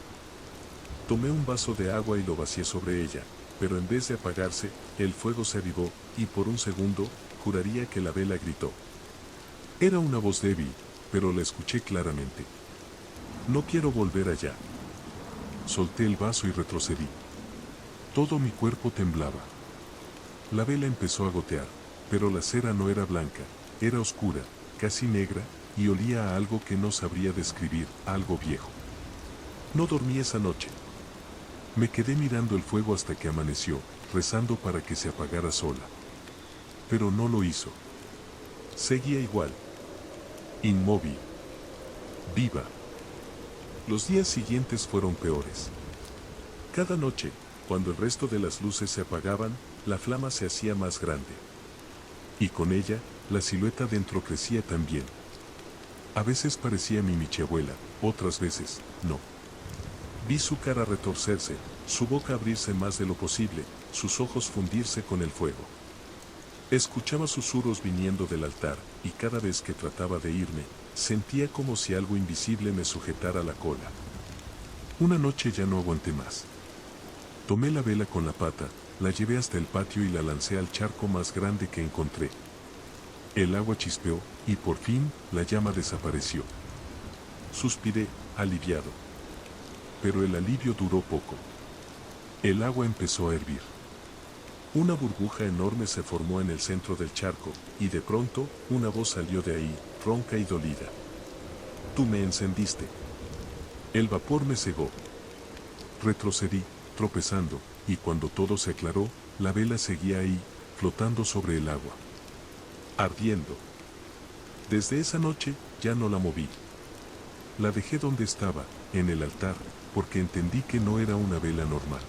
Tomé un vaso de agua y lo vacié sobre ella, pero en vez de apagarse, el fuego se avivó, y por un segundo, juraría que la vela gritó. Era una voz débil, pero la escuché claramente. No quiero volver allá. Solté el vaso y retrocedí. Todo mi cuerpo temblaba. La vela empezó a gotear, pero la cera no era blanca, era oscura, casi negra, y olía a algo que no sabría describir, algo viejo. No dormí esa noche. Me quedé mirando el fuego hasta que amaneció, rezando para que se apagara sola. Pero no lo hizo. Seguía igual. Inmóvil. Viva. Los días siguientes fueron peores. Cada noche, cuando el resto de las luces se apagaban, la flama se hacía más grande. Y con ella, la silueta dentro crecía también. A veces parecía mi Michiabuela, otras veces, no. Vi su cara retorcerse, su boca abrirse más de lo posible, sus ojos fundirse con el fuego. Escuchaba susurros viniendo del altar, y cada vez que trataba de irme, sentía como si algo invisible me sujetara la cola. Una noche ya no aguanté más. Tomé la vela con la pata, la llevé hasta el patio y la lancé al charco más grande que encontré. El agua chispeó, y por fin, la llama desapareció. Suspiré, aliviado. Pero el alivio duró poco. El agua empezó a hervir. Una burbuja enorme se formó en el centro del charco, y de pronto, una voz salió de ahí, ronca y dolida. Tú me encendiste. El vapor me cegó. Retrocedí, tropezando, y cuando todo se aclaró, la vela seguía ahí, flotando sobre el agua. Ardiendo. Desde esa noche, ya no la moví. La dejé donde estaba, en el altar, porque entendí que no era una vela normal.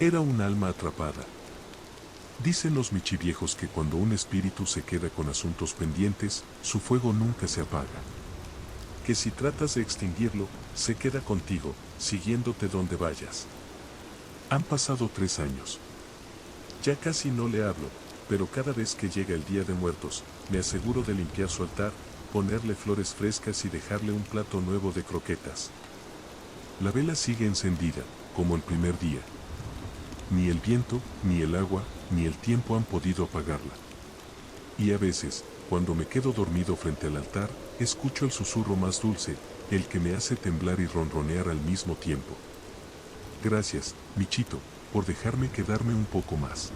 Era un alma atrapada. Dicen los michiviejos que cuando un espíritu se queda con asuntos pendientes, su fuego nunca se apaga. Que si tratas de extinguirlo, se queda contigo, siguiéndote donde vayas. Han pasado 3 años. Ya casi no le hablo, pero cada vez que llega el Día de Muertos, me aseguro de limpiar su altar, ponerle flores frescas y dejarle un plato nuevo de croquetas. La vela sigue encendida, como el primer día. Ni el viento, ni el agua, ni el tiempo han podido apagarla. Y a veces, cuando me quedo dormido frente al altar, escucho el susurro más dulce, el que me hace temblar y ronronear al mismo tiempo. Gracias, Michito, por dejarme quedarme un poco más.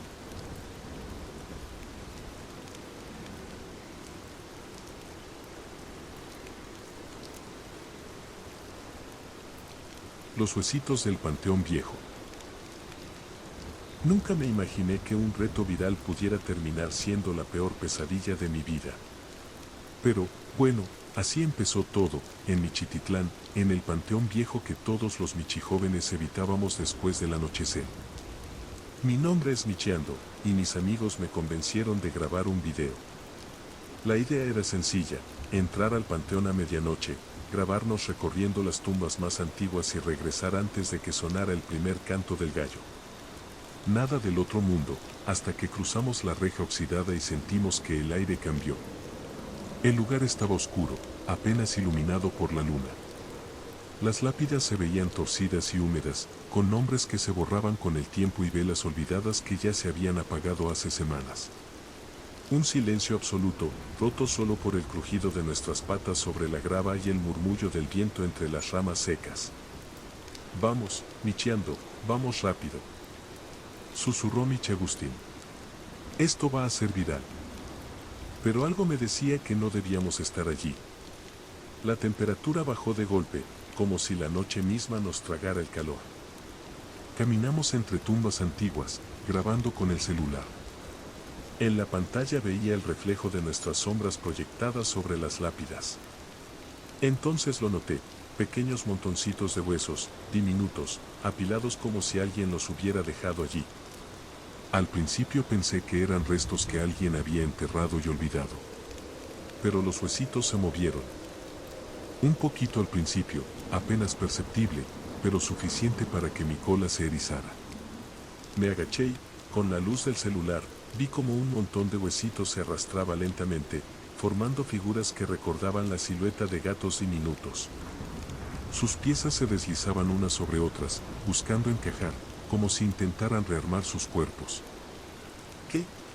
Los huesitos del Panteón Viejo. Nunca me imaginé que un reto viral pudiera terminar siendo la peor pesadilla de mi vida. Pero, bueno, así empezó todo, en Michititlán, en el Panteón Viejo que todos los michijóvenes evitábamos después del anochecer. Mi nombre es Micheando, y mis amigos me convencieron de grabar un video. La idea era sencilla, entrar al panteón a medianoche, grabarnos recorriendo las tumbas más antiguas y regresar antes de que sonara el primer canto del gallo. Nada del otro mundo, hasta que cruzamos la reja oxidada y sentimos que el aire cambió. El lugar estaba oscuro, apenas iluminado por la luna. Las lápidas se veían torcidas y húmedas, con nombres que se borraban con el tiempo y velas olvidadas que ya se habían apagado hace semanas. Un silencio absoluto, roto solo por el crujido de nuestras patas sobre la grava y el murmullo del viento entre las ramas secas. Vamos, Micheando, vamos rápido. Susurró Michagustín. Esto va a ser viral. Pero algo me decía que no debíamos estar allí. La temperatura bajó de golpe, como si la noche misma nos tragara el calor. Caminamos entre tumbas antiguas, grabando con el celular. En la pantalla veía el reflejo de nuestras sombras proyectadas sobre las lápidas. Entonces lo noté, pequeños montoncitos de huesos, diminutos, apilados como si alguien los hubiera dejado allí. Al principio pensé que eran restos que alguien había enterrado y olvidado. Pero los huesitos se movieron. Un poquito al principio, apenas perceptible, pero suficiente para que mi cola se erizara. Me agaché y, con la luz del celular, vi como un montón de huesitos se arrastraba lentamente, formando figuras que recordaban la silueta de gatos diminutos. Sus piezas se deslizaban unas sobre otras, buscando encajar, como si intentaran rearmar sus cuerpos.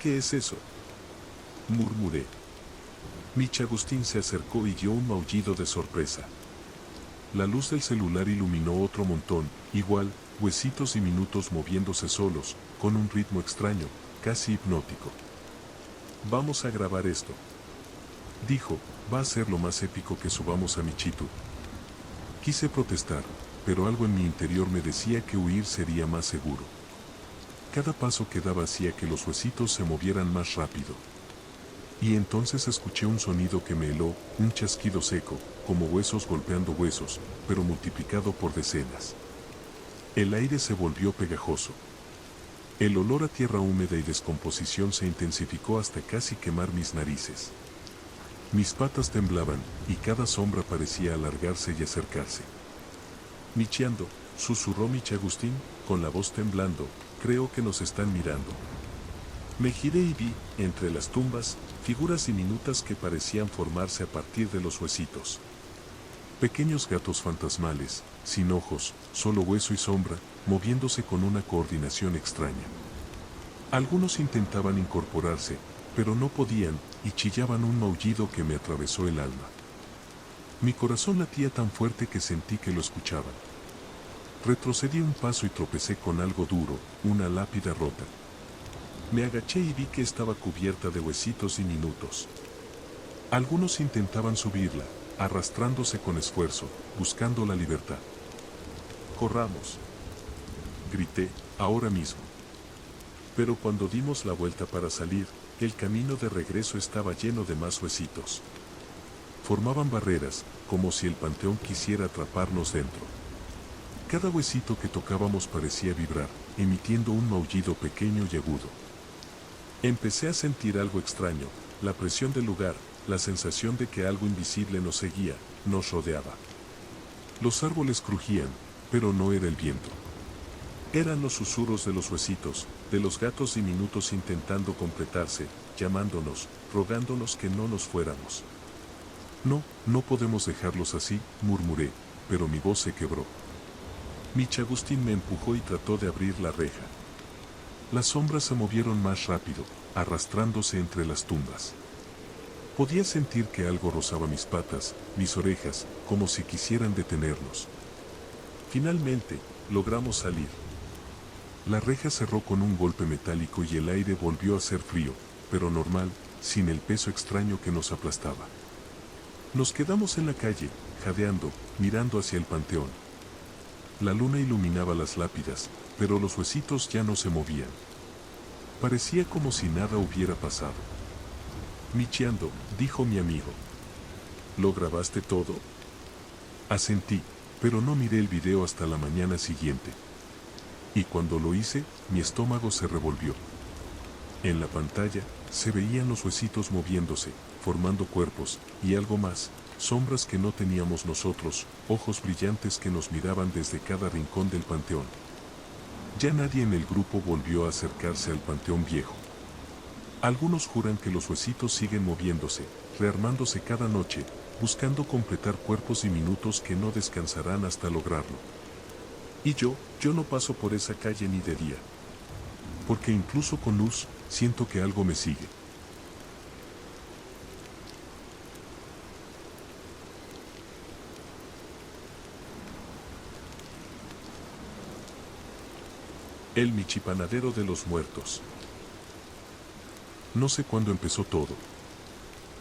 ¿Qué es eso?, murmuré. Michagustín se acercó y dio un maullido de sorpresa. La luz del celular iluminó otro montón, igual, huesitos diminutos moviéndose solos, con un ritmo extraño, casi hipnótico. Vamos a grabar esto, dijo, va a ser lo más épico que subamos a Michitu. Quise protestar, pero algo en mi interior me decía que huir sería más seguro. Cada paso que daba hacía que los huesitos se movieran más rápido. Y entonces escuché un sonido que me heló, un chasquido seco, como huesos golpeando huesos, pero multiplicado por decenas. El aire se volvió pegajoso. El olor a tierra húmeda y descomposición se intensificó hasta casi quemar mis narices. Mis patas temblaban, y cada sombra parecía alargarse y acercarse. Micheando, susurró Michagustín, con la voz temblando, creo que nos están mirando. Me giré y vi, entre las tumbas, figuras diminutas que parecían formarse a partir de los huesitos. Pequeños gatos fantasmales, sin ojos, solo hueso y sombra, moviéndose con una coordinación extraña. Algunos intentaban incorporarse, pero no podían, y chillaban un maullido que me atravesó el alma. Mi corazón latía tan fuerte que sentí que lo escuchaban. Retrocedí un paso y tropecé con algo duro, una lápida rota. Me agaché y vi que estaba cubierta de huesitos diminutos. Algunos intentaban subirla, arrastrándose con esfuerzo, buscando la libertad. «¡Corramos!», grité, ahora mismo. Pero cuando dimos la vuelta para salir, el camino de regreso estaba lleno de más huesitos. Formaban barreras, como si el panteón quisiera atraparnos dentro. Cada huesito que tocábamos parecía vibrar, emitiendo un maullido pequeño y agudo. Empecé a sentir algo extraño, la presión del lugar, la sensación de que algo invisible nos seguía, nos rodeaba. Los árboles crujían, pero no era el viento. Eran los susurros de los huesitos, de los gatos diminutos intentando completarse, llamándonos, rogándonos que no nos fuéramos. «No, no podemos dejarlos así», murmuré, pero mi voz se quebró. Mich Agustín me empujó y trató de abrir la reja. Las sombras se movieron más rápido, arrastrándose entre las tumbas. Podía sentir que algo rozaba mis patas, mis orejas, como si quisieran detenernos. Finalmente, logramos salir. La reja cerró con un golpe metálico y el aire volvió a ser frío, pero normal, sin el peso extraño que nos aplastaba. Nos quedamos en la calle, jadeando, mirando hacia el panteón. La luna iluminaba las lápidas, pero los huesitos ya no se movían. Parecía como si nada hubiera pasado. «Michiando», dijo mi amigo. «¿Lo grabaste todo?». Asentí, pero no miré el video hasta la mañana siguiente. Y cuando lo hice, mi estómago se revolvió. En la pantalla, se veían los huesitos moviéndose, formando cuerpos, y algo más, sombras que no teníamos nosotros, ojos brillantes que nos miraban desde cada rincón del panteón. Ya nadie en el grupo volvió a acercarse al panteón viejo. Algunos juran que los huesitos siguen moviéndose, rearmándose cada noche, buscando completar cuerpos diminutos que no descansarán hasta lograrlo. Y yo no paso por esa calle ni de día. Porque incluso con luz, siento que algo me sigue. El michipanadero de los muertos. No sé cuándo empezó todo.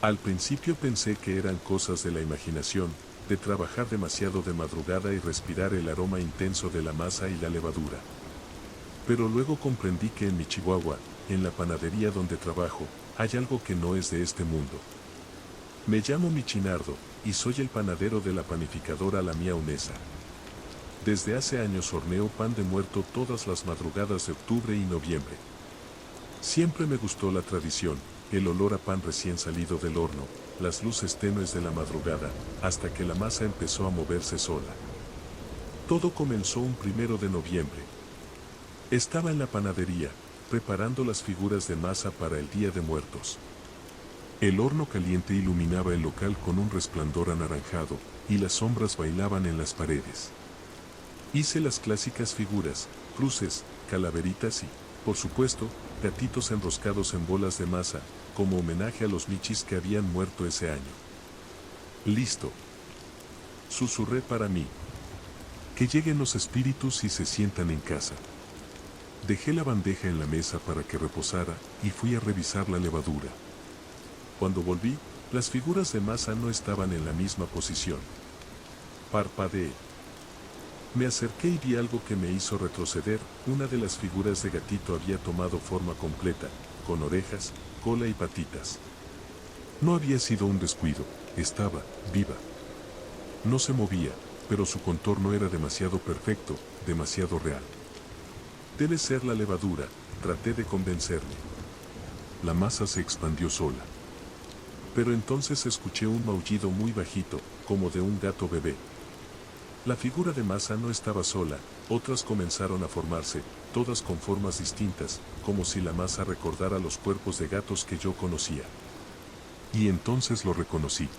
Al principio pensé que eran cosas de la imaginación, de trabajar demasiado de madrugada y respirar el aroma intenso de la masa y la levadura. Pero luego comprendí que en mi Chihuahua, en la panadería donde trabajo, hay algo que no es de este mundo. Me llamo Michinardo, y soy el panadero de la panificadora La Mía Unesa. Desde hace años horneo pan de muerto todas las madrugadas de octubre y noviembre. Siempre me gustó la tradición, el olor a pan recién salido del horno, las luces tenues de la madrugada, hasta que la masa empezó a moverse sola. Todo comenzó un 1 de noviembre. Estaba en la panadería, preparando las figuras de masa para el Día de Muertos. El horno caliente iluminaba el local con un resplandor anaranjado, y las sombras bailaban en las paredes. Hice las clásicas figuras, cruces, calaveritas y, por supuesto, gatitos enroscados en bolas de masa, como homenaje a los michis que habían muerto ese año. «Listo», susurré para mí. «Que lleguen los espíritus y se sientan en casa». Dejé la bandeja en la mesa para que reposara y fui a revisar la levadura. Cuando volví, las figuras de masa no estaban en la misma posición. Parpadeé. Me acerqué y vi algo que me hizo retroceder. Una de las figuras de gatito había tomado forma completa, con orejas, cola y patitas. No había sido un descuido, estaba viva. No se movía, pero su contorno era demasiado perfecto, demasiado real. Debe ser la levadura, traté de convencerme. La masa se expandió sola. Pero entonces escuché un maullido muy bajito, como de un gato bebé. La figura de masa no estaba sola, otras comenzaron a formarse, todas con formas distintas, como si la masa recordara los cuerpos de gatos que yo conocía. Y entonces lo reconocí.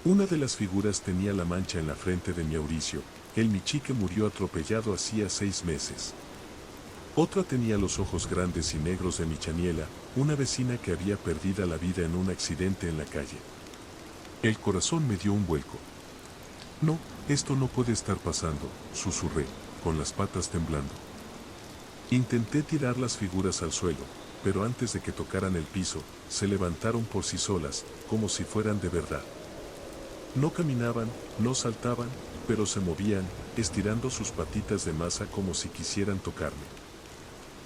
Una de las figuras tenía la mancha en la frente de mi Mauricio, el michi que murió atropellado hacía 6 meses. Otra tenía los ojos grandes y negros de mi Chaniela, una vecina que había perdido la vida en un accidente en la calle. El corazón me dio un vuelco. No, esto no puede estar pasando, susurré, con las patas temblando. Intenté tirar las figuras al suelo, pero antes de que tocaran el piso, se levantaron por sí solas, como si fueran de verdad. No caminaban, no saltaban, pero se movían, estirando sus patitas de masa como si quisieran tocarme.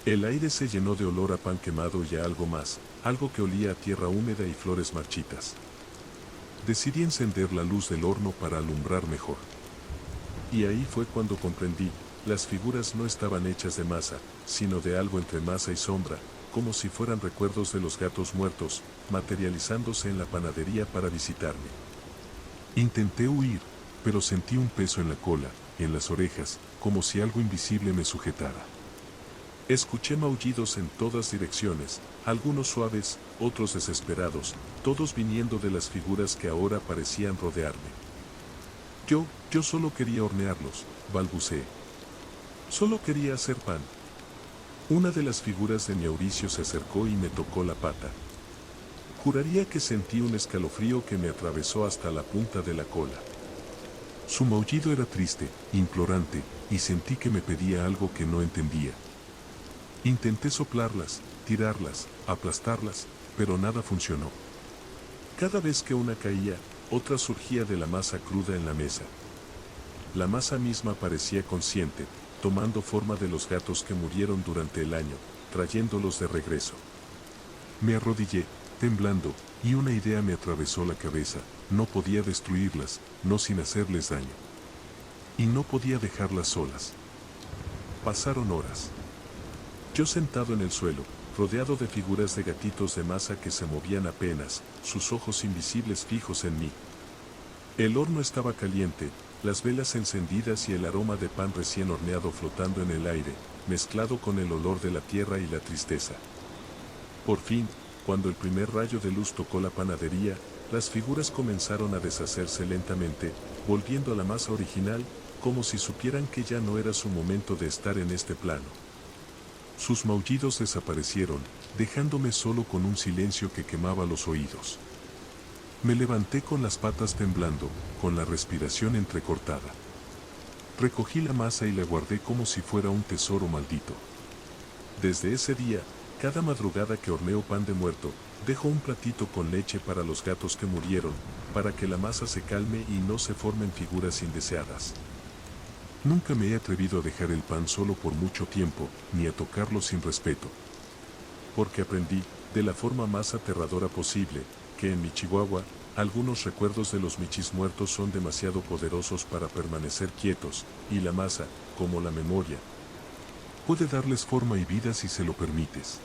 El aire se llenó de olor a pan quemado y a algo más, algo que olía a tierra húmeda y flores marchitas. Decidí encender la luz del horno para alumbrar mejor. Y ahí fue cuando comprendí, las figuras no estaban hechas de masa, sino de algo entre masa y sombra, como si fueran recuerdos de los gatos muertos, materializándose en la panadería para visitarme. Intenté huir, pero sentí un peso en la cola, en las orejas, como si algo invisible me sujetara. Escuché maullidos en todas direcciones, algunos suaves, otros desesperados, todos viniendo de las figuras que ahora parecían rodearme. Yo solo quería hornearlos, balbuceé. Solo quería hacer pan. Una de las figuras de Mauricio se acercó y me tocó la pata. Juraría que sentí un escalofrío que me atravesó hasta la punta de la cola. Su maullido era triste, implorante, y sentí que me pedía algo que no entendía. Intenté soplarlas, tirarlas, aplastarlas, pero nada funcionó. Cada vez que una caía, otra surgía de la masa cruda en la mesa. La masa misma parecía consciente, tomando forma de los gatos que murieron durante el año, trayéndolos de regreso. Me arrodillé, temblando, y una idea me atravesó la cabeza: no podía destruirlas, no sin hacerles daño. Y no podía dejarlas solas. Pasaron horas. Yo sentado en el suelo, rodeado de figuras de gatitos de masa que se movían apenas, sus ojos invisibles fijos en mí. El horno estaba caliente, las velas encendidas y el aroma de pan recién horneado flotando en el aire, mezclado con el olor de la tierra y la tristeza. Por fin, cuando el primer rayo de luz tocó la panadería, las figuras comenzaron a deshacerse lentamente, volviendo a la masa original, como si supieran que ya no era su momento de estar en este plano. Sus maullidos desaparecieron, dejándome solo con un silencio que quemaba los oídos. Me levanté con las patas temblando, con la respiración entrecortada. Recogí la masa y la guardé como si fuera un tesoro maldito. Desde ese día, cada madrugada que horneo pan de muerto, dejo un platito con leche para los gatos que murieron, para que la masa se calme y no se formen figuras indeseadas. Nunca me he atrevido a dejar el pan solo por mucho tiempo, ni a tocarlo sin respeto. Porque aprendí, de la forma más aterradora posible, que en mi Chihuahua, algunos recuerdos de los michis muertos son demasiado poderosos para permanecer quietos, y la masa, como la memoria, puede darles forma y vida si se lo permites.